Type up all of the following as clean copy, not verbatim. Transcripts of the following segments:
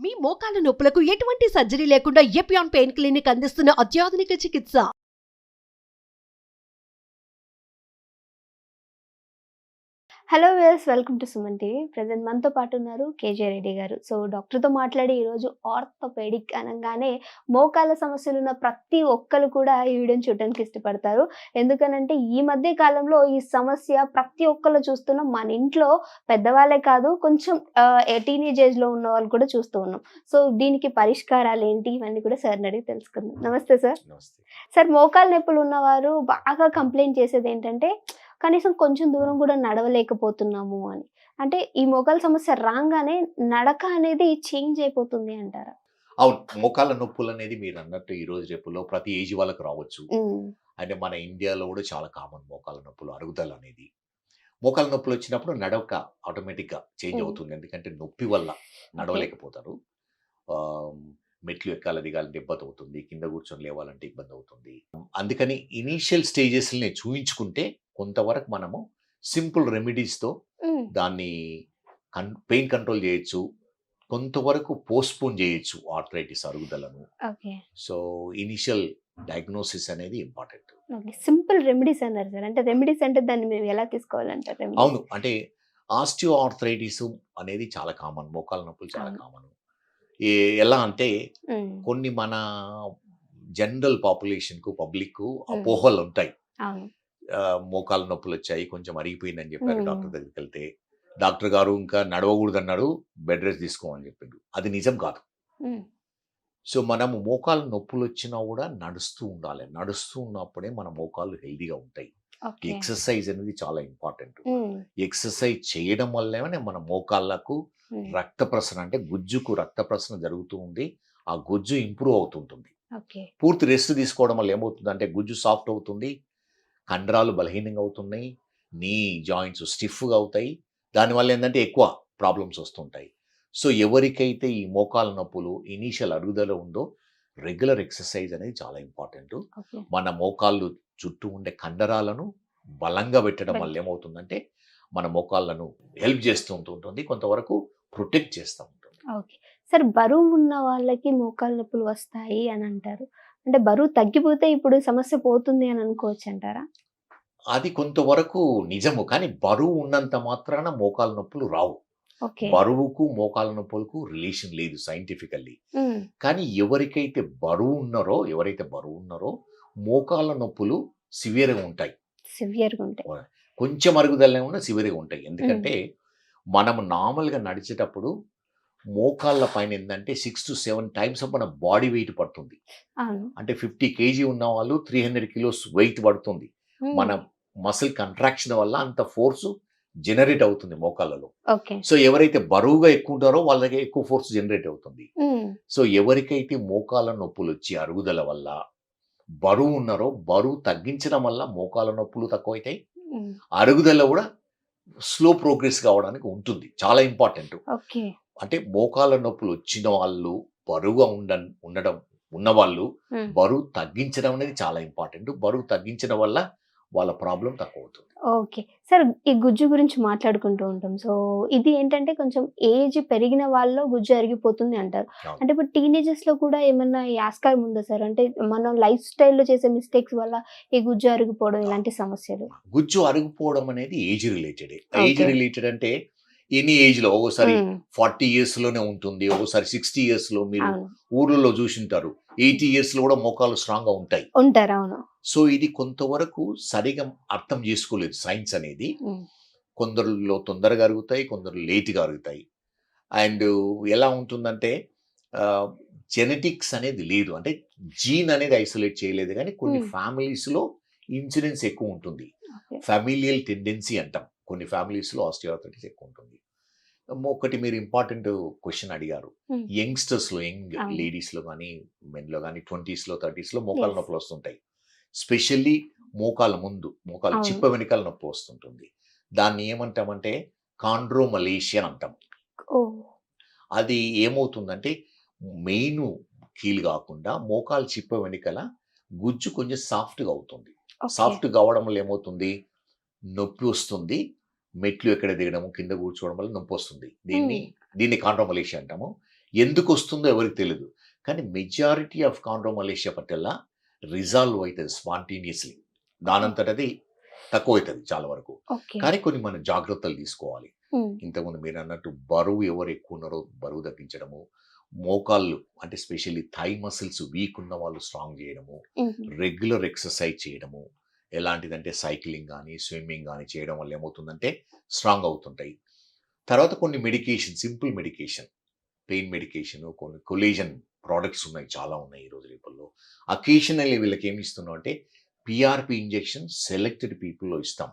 మీ మోకాల నొప్పులకు ఎటువంటి సర్జరీ లేకుండా ఎపియాన్ పెయిన్ క్లినిక్ అందిస్తున్న అత్యాధునిక చికిత్స. Hello viewers, welcome to Suman TV. Present మనతో పాటు ఉన్నారు కేజే రెడ్డి గారు. సో డాక్టర్తో మాట్లాడి ఈరోజు ఆర్థోపెడిక్ అనగానే మోకాళ్ళ సమస్యలు ఉన్న ప్రతి ఒక్కరు కూడా ఈ వీడియోని చూడడానికి ఇష్టపడతారు. ఎందుకనంటే ఈ మధ్య కాలంలో ఈ సమస్య ప్రతి ఒక్కరు చూస్తున్నాం. మన ఇంట్లో పెద్దవాళ్ళే కాదు, కొంచెం టీనేజ్ ఏజ్లో ఉన్న వాళ్ళు కూడా చూస్తూ ఉన్నాం. సో దీనికి పరిష్కారాలు ఏంటి, ఇవన్నీ కూడా సార్ని అడిగి తెలుసుకుందాం. నమస్తే సార్. సార్, మోకాళ్ళ నొప్పులు ఉన్నవారు బాగా కంప్లైంట్ చేసేది ఏంటంటే కనీసం కొంచెం దూరం కూడా నడవలేకపోతున్నాము అని. అంటే ఈ మోకాళ్ళ సమస్య రాగానే నడక అనేది చేంజ్ అయిపోతుంది అంటారా? అవును. మోకాళ్ళ నొప్పులు అనేది మీరు అన్నట్టు ఈ రోజు రేపులో ప్రతి ఏజ్ వాళ్ళకి రావచ్చు. అంటే మన ఇండియాలో కూడా చాలా కామన్ మోకాళ్ళ నొప్పులు, అరుగుదల అనేది. మోకాళ్ళ నొప్పులు వచ్చినప్పుడు నడక ఆటోమేటిక్గా చేంజ్ అవుతుంది. ఎందుకంటే నొప్పి వల్ల నడవలేకపోతారు. మెట్లు ఎక్కాలి దిగాలంటే ఇబ్బంది అవుతుంది, కింద కూర్చొని లేవాలంటే ఇబ్బంది అవుతుంది. అందుకని ఇనీషియల్ స్టేజెస్ని చూయించుకుంటే కొంతవరకు మనము సింపుల్ రెమెడీస్తో దాన్ని పెయిన్ కంట్రోల్ చేయొచ్చు, కొంతవరకు పోస్ట్పోన్ చేయొచ్చు ఆర్థరైటిస్ అరుగుదలను. సో ఇనిషియల్ డయాగ్నోసిస్ అనేది ఇంపార్టెంట్. సింపుల్ రెమెడీస్ అన్నారు సార్. అంటే రెమెడీస్ అంటే దాన్ని మేము ఎలా తీసుకోవాలంటారు? అవును, అంటే ఆస్టియో ఆర్థరైటిస్ అనేది చాలా కామన్, మోకాళ్ళ నొప్పులు చాలా కామన్. ఎలా అంటే కొన్ని మన జనరల్ పాపులేషన్కు పబ్లిక్కు అపోహలు ఉంటాయి. మోకాళ్ళ నొప్పులు వచ్చాయి, కొంచెం అరిగిపోయిందని చెప్పారు, డాక్టర్ దగ్గరికి వెళ్తే డాక్టర్ గారు ఇంకా నడవకూడదు అన్నాడు, బెడ్ రెస్ట్ తీసుకోమని చెప్పిండు. అది నిజం కాదు. సో మనము మోకాళ్ళ నొప్పులు వచ్చినా కూడా నడుస్తూ ఉండాలి. నడుస్తూ ఉన్నప్పుడే మన మోకాళ్ళు హెల్దీగా ఉంటాయి. ఎక్సర్సైజ్ అనేది చాలా ఇంపార్టెంట్. ఎక్సర్సైజ్ చేయడం వల్లనే మన మోకాళ్ళకు రక్త ప్రసరణ, అంటే గుజ్జుకు రక్త ప్రసరణ జరుగుతూ ఉంది. ఆ గుజ్జు ఇంప్రూవ్ అవుతుంటుంది. పూర్తి రెస్ట్ తీసుకోవడం వల్ల ఏమవుతుంది అంటే గుజ్జు సాఫ్ట్ అవుతుంది, కండరాలు బలహీనంగా అవుతున్నాయి, నీ జాయింట్స్ స్టిఫ్గా అవుతాయి. దానివల్ల ఏంటంటే ఎక్కువ ప్రాబ్లమ్స్ వస్తుంటాయి. సో ఎవరికైతే ఈ మోకాళ్ళ నొప్పులు ఇనీషియల్ అరుగుదల ఉందో రెగ్యులర్ ఎక్సర్సైజ్ అనేది చాలా ఇంపార్టెంట్. మన మోకాళ్ళు చుట్టూ ఉండే కండరాలను బలంగా పెట్టడం వల్ల ఏమవుతుందంటే మన మోకాళ్ళను హెల్ప్ చేస్తూ ఉంటుంది, కొంతవరకు ప్రొటెక్ట్ చేస్తూ ఉంటుంది. ఓకే సార్, బరువు ఉన్న వాళ్ళకి మోకాళ్ళ నొప్పులు వస్తాయి అని అంటారు. అంటే బరువు తగ్గిపోతే ఇప్పుడు సమస్య పోతుంది అని అనుకోవచ్చు అంటారా? అది కొంతవరకు నిజము, కానీ బరువు ఉన్నంత మాత్రాన మోకాళ్ళ నొప్పులు రావు. బరువుకు మోకాళ్ళ నొప్పులకు రిలేషన్ లేదు సైంటిఫికల్లీ. కానీ ఎవరైతే బరువు ఉన్నారో మోకాళ్ళ నొప్పులు సివియర్గా ఉంటాయి. కొంచెం అరుగుదలనే ఉన్న సివియర్గా ఉంటాయి. ఎందుకంటే మనము నార్మల్గా నడిచేటప్పుడు మోకాళ్ళ పైన ఏంటంటే 6 to 7 times మన బాడీ వెయిట్ పడుతుంది. అంటే 50 kg ఉన్న వాళ్ళు 300 kilos వెయిట్ పడుతుంది. మన మసిల్ కంట్రాక్షన్ వల్ల అంత ఫోర్స్ జనరేట్ అవుతుంది మోకాళ్ళలో. సో ఎవరైతే బరువుగా ఎక్కువ ఉంటారో వాళ్ళకి ఎక్కువ ఫోర్స్ జనరేట్ అవుతుంది. సో ఎవరికైతే మోకాళ్ళ నొప్పులు వచ్చి అరుగుదల వల్ల బరువు ఉన్నారో బరువు తగ్గించడం వల్ల మోకాళ్ళ నొప్పులు తక్కువైతాయి, అరుగుదల కూడా స్లో ప్రోగ్రెస్ కావడానికి ఉంటుంది. చాలా ఇంపార్టెంట్. అంటే మోకాళ్ళ నొప్పులు వచ్చిన వాళ్ళు బరువుగా ఉన్నవాళ్ళు బరువు తగ్గించడం అనేది చాలా ఇంపార్టెంట్. బరువు తగ్గించడం వల్ల వాళ్ళ ప్రాబ్లం తక్కువ అవుతుంది. ఓకే సార్, ఈ గుజ్జు గురించి మాట్లాడుకుంటూ ఉంటాం. సో ఇది ఏంటంటే కొంచెం ఏజ్ పెరిగిన వాళ్ళలో గుజ్జు అరిగిపోతుంది అంటారు. అంటే ఇప్పుడు టీనేజర్స్ లో కూడా ఏమన్నా ఈ ఆస్కారం ఉందా సార్? అంటే మనం లైఫ్ స్టైల్లో చేసే మిస్టేక్స్ వల్ల ఈ గుజ్జు అరిగిపోవడం, ఇలాంటి సమస్యలు? గుజ్జు అరిగిపోవడం అనేది ఏజ్ రిలేటెడ్ అంటే ఎనీ ఏజ్ లో, ఒకసారి 40 years లోనే ఉంటుంది, ఒకసారి 60 years లో. మీరు ఊర్లలో చూసింటారు 80 years లో కూడా మోకాలు స్ట్రాంగ్ గా ఉంటాయి. అవును. సో ఇది కొంతవరకు సరిగా అర్థం చేసుకోలేదు సైన్స్ అనేది. కొందరులో తొందరగా అరుగుతాయి, కొందరు లేట్గా అరుగుతాయి. అండ్ ఎలా ఉంటుందంటే జెనెటిక్స్ అనేది లేదు, అంటే జీన్ అనేది ఐసోలేట్ చేయలేదు. కానీ కొన్ని ఫ్యామిలీస్లో ఇన్సిడెన్స్ ఎక్కువ ఉంటుంది, ఫ్యామిలియల్ టెండెన్సీ అంటాం. కొన్ని ఫ్యామిలీస్లో ఆస్టియోఆర్థరైటిస్ ఎక్కువ ఉంటుంది. ఒకటి మీరు ఇంపార్టెంట్ క్వశ్చన్ అడిగారు. యంగ్స్టర్స్లో, యంగ్ లేడీస్లో కానీ మెన్లో కానీ 20s లో 30s లో మోకాళ్ళ నొప్పులు వస్తుంటాయి. స్పెషల్లీ మోకాళ్ళ చిప్ప వెనకాల నొప్పి వస్తుంటుంది. దాన్ని ఏమంటామంటే కాండ్రోమలేషియా అంటాం. అది ఏమవుతుందంటే మెయిన్ కీలు కాకుండా మోకాళ్ళ చిప్ప వెనకాల గుజ్జు కొంచెం సాఫ్ట్గా అవుతుంది. సాఫ్ట్ కావడం వల్ల ఏమవుతుంది, నొప్పి వస్తుంది, మెట్లు ఎక్కడ దిగడము, కింద కూర్చోవడం వల్ల నొప్పి వస్తుంది. దీన్ని కాండ్రోమలేషియా అంటాము. ఎందుకు వస్తుందో ఎవరికి తెలియదు. కానీ మెజారిటీ ఆఫ్ కాండ్రోమలేషియా పటెల్లా రిజాల్వ్ అవుతుంది స్పాంటేనియస్లీ. దానంతట అది తక్కువ అవుతుంది చాలా వరకు. ఓకే. కానీ కొన్ని మనం జాగ్రత్తలు తీసుకోవాలి. ఇంతకుముందు మీరు అన్నట్టు బరువు ఎవరు ఎక్కువ ఉన్నారో బరువు తగ్గించడము, మోకాళ్ళు అంటే స్పెషల్లీ థై మసిల్స్ వీక్ ఉన్న వాళ్ళు స్ట్రాంగ్ చేయడము, రెగ్యులర్ ఎక్సర్సైజ్ చేయడము, ఎలాంటిదంటే సైక్లింగ్ కానీ స్విమ్మింగ్ కానీ చేయడం వల్ల ఏమవుతుందంటే స్ట్రాంగ్ అవుతుంటాయి. తర్వాత కొన్ని medication, simple medication, pain medication, కొన్ని కొలేజన్ ప్రోడక్ట్స్ ఉన్నాయి, చాలా ఉన్నాయి ఈ రోజు రేపల్లో. అకేషనల్లీ వీళ్ళకి ఏమి ఇస్తున్నాం అంటే పిఆర్పి ఇంజెక్షన్ సెలెక్టెడ్ పీపుల్లో ఇస్తాం.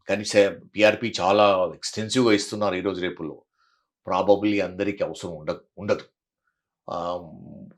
కానీ పిఆర్పి చాలా ఎక్స్టెన్సివ్గా ఇస్తున్నారు ఈ రోజు రేపుల్లో. ప్రాబబ్లీ అందరికీ అవసరం ఉండదు.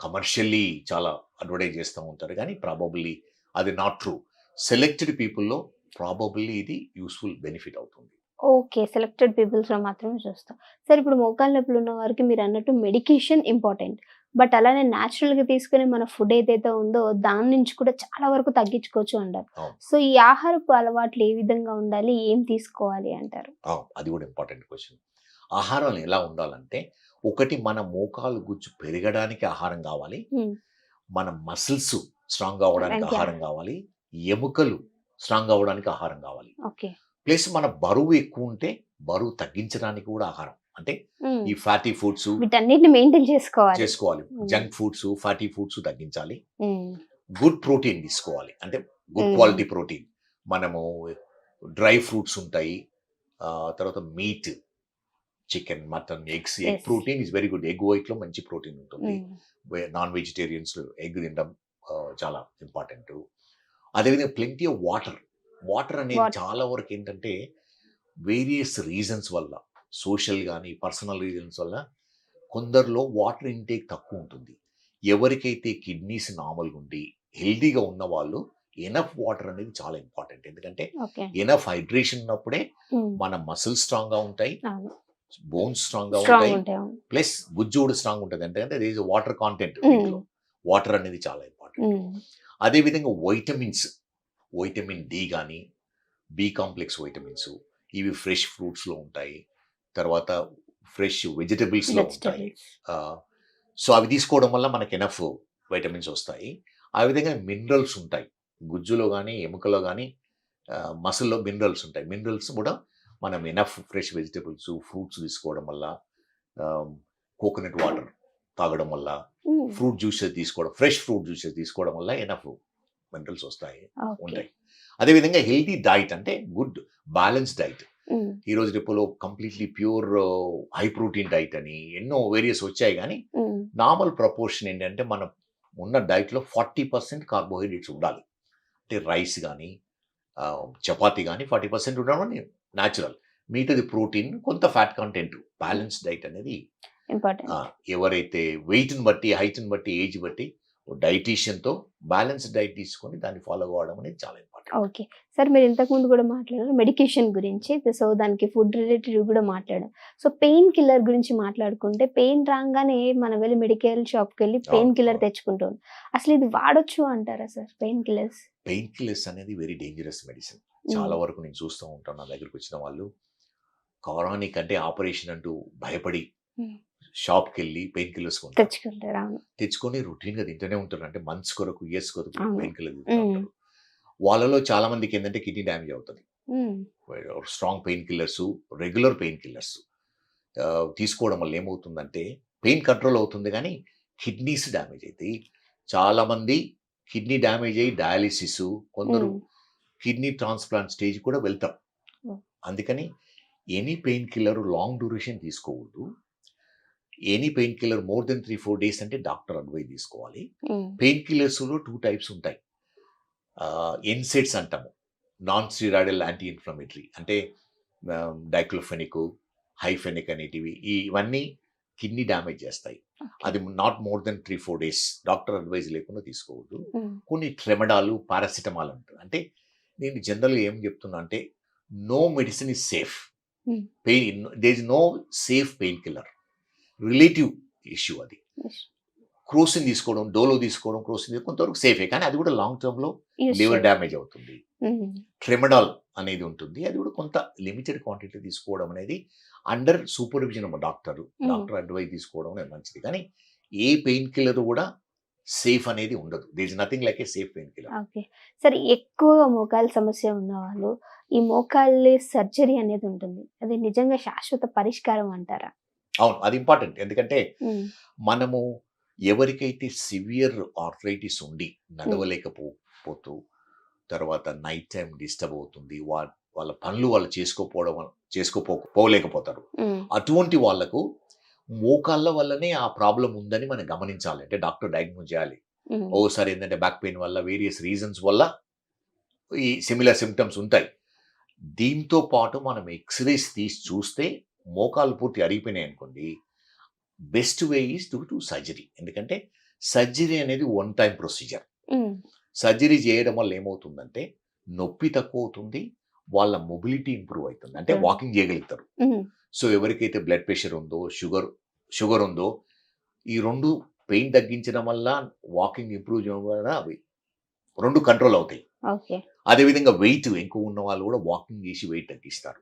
కమర్షియల్లీ చాలా అడ్వర్టైజ్ చేస్తూ ఉంటారు, కానీ ప్రాబబ్లీ అది నాట్ ట్రూ. సెలెక్టెడ్ పీపుల్లో ప్రాబబ్లీ ఇది యూస్ఫుల్ బెనిఫిట్ అవుతుంది. ఓకే. సెలెక్టెడ్ పీపుల్స్‌లో మాత్రమే చూస్తాం. సార్ ఇప్పుడు మోకాళ్ళ నొప్పులు ఉన్న వారికి మీరు అన్నట్టు మెడికేషన్ ఇంపార్టెంట్. బట్ అలానే న్యాచురల్‌గా తీసుకునే మన ఫుడ్ ఏదైతే ఉందో దాని నుంచి కూడా చాలా వరకు తగ్గించుకోవచ్చు అంటారు. అవును. సో ఈ ఆహారపు అలవాట్లు ఏ విధంగా ఉండాలి? ఏం తీసుకోవాలి అంటారు? అది కూడా ఇంపార్టెంట్ క్వశ్చన్. ఆహారం ఎలా ఉండాలంటే, ఒకటి మన మోకాలు గుజ్జు పెరగడానికి ఆహారం కావాలి, హ్మ్. మన మసిల్స్ స్ట్రాంగ్ అవ్వడానికి దానికి ఆహారం కావాలి, ఎముకలు స్ట్రాంగ్ అవ్వడానికి ఆహారం కావాలి. ఓకే. ప్లస్ మన బరువు ఎక్కువ ఉంటే బరువు తగ్గించడానికి కూడా ఆహారం, అంటే హ్మ్. ఈ ఫ్యాటీ ఫుడ్స్ వీటన్నిటిని మెయింటైన్ చేసుకోవాలి. చేసుకోవాలి. హ్మ్. జంక్ ఫుడ్స్, ఫ్యాటీ ఫుడ్స్ తగ్గించాలి. హ్మ్. గుడ్ ప్రోటీన్ తీసుకోవాలి, అంటే గుడ్ Hmm. Quality protein. మనము డ్రై ఫ్రూట్స్ ఉంటాయి, తర్వాత meat, chicken, mutton, eggs. Egg Yes. Protein is very good. Egg వైట్లో మంచి ప్రోటీన్ ఉంటుంది. హ్మ్. నాన్ వెజిటేరియన్స్ ఎగ్ తినడం చాలా ఇంపార్టెంట్. అదేవిధంగా ప్లెంటీ ఆఫ్ వాటర్. వాటర్ అనేది Water. చాలా వరకు ఏంటంటే వేరియస్ రీజన్స్ వల్ల, సోషల్ కానీ పర్సనల్ రీజన్స్ వల్ల కొందరిలో వాటర్ ఇంటేక్ తక్కువ ఉంటుంది. ఎవరికైతే కిడ్నీస్ నార్మల్గా ఉండి హెల్దీగా ఉన్న వాళ్ళు ఎనఫ్ వాటర్ అనేది చాలా ఇంపార్టెంట్. ఎందుకంటే ఓకే. ఎనఫ్ హైడ్రేషన్ ఉన్నప్పుడే హ్మ్. మన మసిల్స్ స్ట్రాంగ్గా ఉంటాయి, అవును. బోన్స్ స్ట్రాంగ్గా స్ట్రాంగ్ ఉంటాయి, ఉంటాయి. అవును. ప్లస్ గుజ్జు కూడా స్ట్రాంగ్ ఉంటుంది. అంటే there is water content Hmm. దీంట్లో. వాటర్ అనేది చాలా ఇంపార్టెంట్. హ్మ్. అదేవిధంగా వైటమిన్స్, వైటమిన్ డి కానీ, బి కాంప్లెక్స్ వైటమిన్స్, ఇవి ఫ్రెష్ ఫ్రూట్స్లో ఉంటాయి, తర్వాత ఫ్రెష్ వెజిటబుల్స్లో ఉంటాయి. వెజిటబుల్స్. సో అవి తీసుకోవడం వల్ల మనకి ఎనఫ్ వైటమిన్స్ వస్తాయి. ఆ విధంగా మినరల్స్ ఉంటాయి గుజ్జులో కానీ, ఎముకలో కానీ, మసిల్లో మినరల్స్ ఉంటాయి. మినరల్స్ కూడా మనం ఎనఫ్ ఫ్రెష్ వెజిటబుల్స్, ఫ్రూట్స్ తీసుకోవడం వల్ల, కోకోనట్ వాటర్ తాగడం వల్ల, హ్మ్. ఫ్రూట్ జ్యూసెస్ తీసుకోవడం, ఫ్రెష్ ఫ్రూట్ జ్యూసెస్ తీసుకోవడం వల్ల ఎనఫ్ మినరల్స్ వస్తాయి, ఓకే. ఉంటాయి. అదేవిధంగా హెల్తీ డైట్, అంటే గుడ్ బ్యాలెన్స్ డైట్. హ్మ్. ఈ రోజు రేపులో completely pure high protein diet అని ఎన్నో వేరియస్ వచ్చాయి, కానీ హ్మ్. నార్మల్ ప్రపోర్షన్ ఏంటంటే మనం ఉన్న డైట్లో 40% కార్బోహైడ్రేట్స్ ఉండాలి. అంటే రైస్ కానీ, చపాతీ కానీ 40% ఉండడం అని న్యాచురల్. మిగతాది ప్రోటీన్, కొంత ఫ్యాట్ కంటెంట్. బ్యాలెన్స్ డైట్ అనేది ఇంపార్టెంట్. ఎవరైతే వెయిట్ని బట్టి, హైట్ని బట్టి, ఏజ్ బట్టి డైటీషియన్తో బ్యాలెన్స్ డైట్ తీసుకొని దాన్ని ఫాలో అవ్వడం అనేది చాలా ఇంపార్టెంట్. ఓకే. సార్ మీరు ఇంతకుముందు కూడా మాట్లాడారు మెడికేషన్ గురించి. సో దానికి ఫుడ్ రిలేటెడ్ కూడా మాట్లాడాం. సో పెయిన్ కిల్లర్ గురించి మాట్లాడుకుంటే పెయిన్ రాగానే మనం వెళ్ళి మెడికల్ షాప్కి వెళ్ళి పెయిన్ అవును, కిల్లర్ అవును. తెచ్చుకుంటాం. అసలు ఇది వాడొచ్చు అంటారా sir pain killers? Pain killers అనేది వెరీ డేంజరస్ మెడిసిన్. చాలా వరకు నేను చూస్తూ ఉంటాను, నా దగ్గరికి వచ్చిన వాళ్ళు కారానిక్ అంటే ఆపరేషన్ అంటూ భయపడి Hmm. షాప్కి వెళ్ళి పెయిన్ కిల్లర్స్ తెచ్చుకుంటారు. అవును. తెచ్చుకొని రొటీన్గా తింటూనే ఉంటారు. అంటే మంత్స్ కొరకు, ఇయర్స్ కొరకు అవును. పెయిన్ కిల్లర్ తింటూ ఉంటారు. వాళ్ళలో చాలా మందికి ఏంటంటే కిడ్నీ డ్యామేజ్ అవుతుంది. హ్మ్. Strong pain killers, regular pain killers తీసుకోవడం వల్ల ఏమవుతుందంటే పెయిన్ కంట్రోల్ అవుతుంది, కానీ కిడ్నీస్ డ్యామేజ్ అవుతాయి. చాలామంది కిడ్నీ డ్యామేజ్ అయ్యి డయాలిసిస్, కొందరు Hmm. కిడ్నీ ట్రాన్స్ప్లాంట్ స్టేజ్ కూడా వెళ్తాం. Oh. అందుకని any pain killer long duration తీసుకోవద్దు. Any pain killer more than 3-4 days అంటే డాక్టర్ అడ్వైజ్ తీసుకోవాలి. Hmm. పెయిన్ కిల్లర్స్లో 2 టైప్స్ ఉంటాయి. ఎన్సెట్స్ అంటాము, నాన్ స్టీరాయిడల్ యాంటీ ఇన్ఫ్లమేటరీ, అంటే డైక్లోఫెనిక్, హైఫెనిక్ అనేటివి. ఇవన్నీ కిడ్నీ డ్యామేజ్ చేస్తాయి. అది not more than 3-4 days, doctor advise లేకుండా తీసుకోవద్దు. Hmm. కొన్ని ట్రెమడాలు, పారాసిటమాల్ అంటారు. అంటే నేను జనరల్గా ఏం చెప్తున్నా అంటే no medicine is safe. Hmm. Pain there is no safe painkiller. Relative issue అది. Yes. క్రోసిన్ తీసుకోవడం, డోలో తీసుకోవడం, క్రోసిన్ కొంతవరకు సేఫే, కానీ అది కూడా లాంగ్ టర్మ్లో Yes, లివర్ sir. డ్యామేజ్ అవుతుంది. Hmm. ట్రెమడాల్ అనేది ఉంటుంది, అది కూడా కొంత లిమిటెడ్ క్వాంటిటీ తీసుకోవడం అనేది అండర్ సూపర్విజన్ ఒక డాక్టర్ అడ్వైస్ తీసుకోవడం అనేది మంచిది. కానీ ఏ పెయిన్ కిల్లర్ కూడా సేఫ్ అనేది ఉండదు. There is nothing like A safe pain killer. Okay. సరే, ఎక్కువగా మోకాళ్ళ సమస్య ఉన్నవాళ్ళు ఈ మోకాళ్ళ సర్జరీ అనేది ఉంటుంది. అది నిజంగా శాశ్వత పరిష్కారం అంటారా? అవును, అది ఇంపార్టెంట్. ఎందుకంటే ఉమ్, మనము ఎవరికైతే సివియర్ ఆర్థరైటిస్ ఉండి నడవలేకపోతూ తర్వాత నైట్ టైం డిస్టర్బ్ అవుతుంది, వాళ్ళ పనులు వాళ్ళు పోలేకపోతారు. ఉమ్, అటువంటి వాళ్ళకు మోకాళ్ళ వల్లనే ఆ ప్రాబ్లం ఉందని మనం గమనించాలి. అంటే డాక్టర్ డయాగ్నోస్ చేయాలి. ఉమ్, ఓసారి ఏంటంటే బ్యాక్ పెయిన్ వల్ల వేరియస్ రీజన్స్ వల్ల ఈ సిమిలర్ సిమ్టమ్స్ ఉంటాయి. దీంతో పాటు మనం ఎక్స్రేస్ తీసి చూస్తే మోకాలు పూర్తి అరిగిపోయినాయి అనుకోండి, best way is to surgery. ఎందుకంటే సర్జరీ అనేది వన్ టైం ప్రొసీజర్. ఉమ్, సర్జరీ చేయడం వల్ల ఏమవుతుందంటే నొప్పి తక్కువ అవుతుంది, వాళ్ళ మొబిలిటీ ఇంప్రూవ్ అవుతుంది, అంటే వాకింగ్ చేయగలుగుతారు. ఉమ్, సో ఎవరికైతే బ్లడ్ ప్రెషర్ ఉందో, షుగర్ ఉందో, ఈ రెండు పెయిన్ తగ్గించడం వల్ల వాకింగ్ ఇంప్రూవ్ చేయడం వల్ల అవి రెండు కంట్రోల్ అవుతాయి. ఓకే. అదేవిధంగా వెయిట్ ఎక్కువ ఉన్న వాళ్ళు కూడా వాకింగ్ చేసి వెయిట్ తగ్గిస్తారు.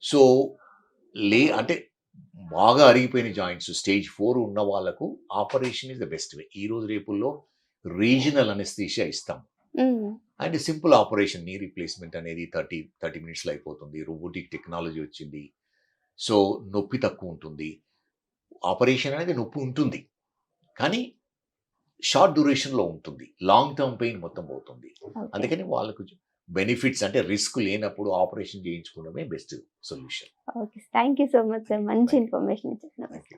సో అంటే బాగా అరిగిపోయిన జాయింట్స్ స్టేజ్ 4 ఉన్న వాళ్ళకు operation is the best way. ఈ రోజు రేపుల్లో రీజనల్ అనెస్థీషియా ఇస్తాం. Um, and simple operation, knee replacement అనేది 30 మినిట్స్లో అయిపోతుంది. రోబోటిక్ టెక్నాలజీ వచ్చింది. సో నొప్పి తక్కువ ఉంటుంది. ఆపరేషన్ అనేది నొప్పి ఉంటుంది, కానీ షార్ట్ డ్యూరేషన్లో ఉంటుంది. లాంగ్ టర్మ్ పెయిన్ మొత్తం పోతుంది. ఓకే. అందుకని వాళ్ళకు బెనిఫిట్స్ అంటే రిస్క్ లేనప్పుడు ఆపరేషన్ చేయించుకోవడమే best solution. Okay. Thank you so much sir. మంచి Thank you. ఇన్ఫర్మేషన్ ఇచ్చారు. Thank you.